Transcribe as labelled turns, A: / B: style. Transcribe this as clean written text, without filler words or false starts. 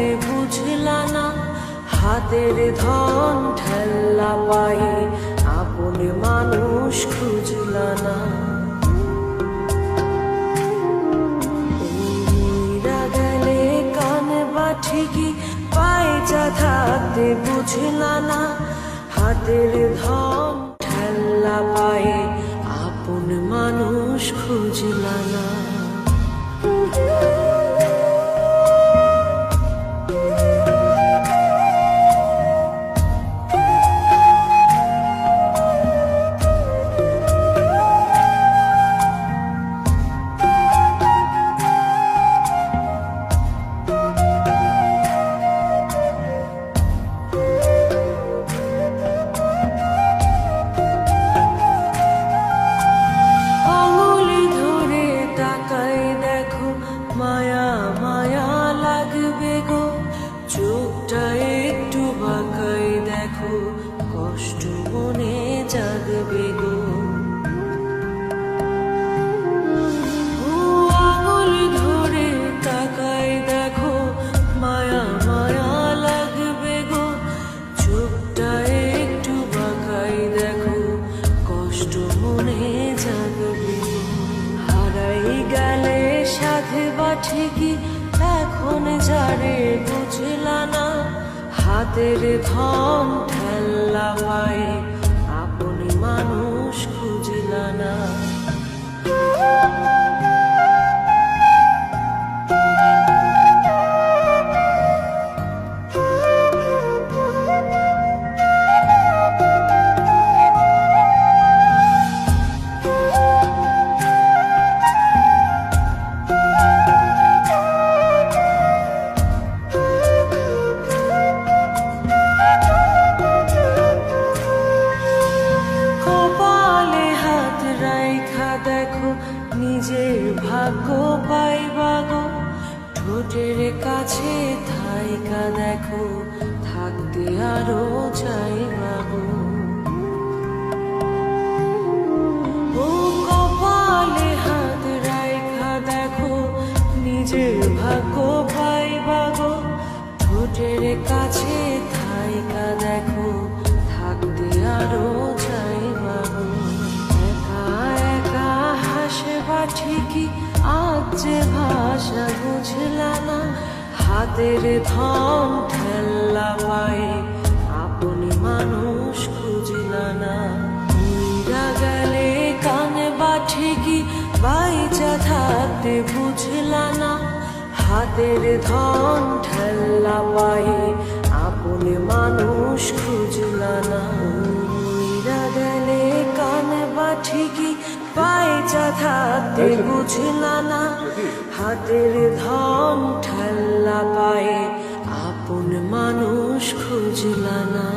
A: থাকতে বুঝলা না, হাতের ধন ঠেল্লা পায়ে আপন মানুষ খুঁজলা না। গেলে কান বা ঠিকই পায়ে যা থাকতে বুঝলা না, হাতের ধন ঠেল্লা পায়ে আপন মানুষ খুঁজলা না। মায়া মায়া লাগবে গো, চোখটা একটু বাঁকাই দেখো, কষ্ট মনে জাগবে গো। আঙুল ধরে তাকাই দেখো, মায়া মায়া লাগবে গো, চোখটা একটু বাঁকাই দেখো, কষ্ট মনে জাগবে গো। হারাই গেলে সাথে বা ঠিকই এখন যারে বুঝলা না, হাতের ধন ঠেল্লা পায়ে আপন মানুষ খুঁজলা না। দেখো নিজের ভাগ্য পাইবা গো, ঠোঁটের কাছে থাইকা দেখো, থাকতে আরো চাইবা গো। ও কপালে হাত রাইখা দেখো, নিজের ভাগ্য পাইবা গো, ঠোঁটের কাছে থাইকা দেখো, থাকতে আরো চাইবা গো। ঠিকই আজ যে ভাষা বুঝলা না, হাতের ধন ঠেল্লা পায়ে আপন মানুষ খুঁজলা না। গেলে কানে বা ঠিকই বাইচা থাকতে বুঝলা না, হাতের ধন ঠেল্লা পায়ে আপন মানুষ খুঁজলা না। গেলে কানে বা ঠিকই বাইচা থাকতে বুঝলা না, হাতের ধন ঠেল্লা পায়ে আপন মানুষ খুঁজলা না।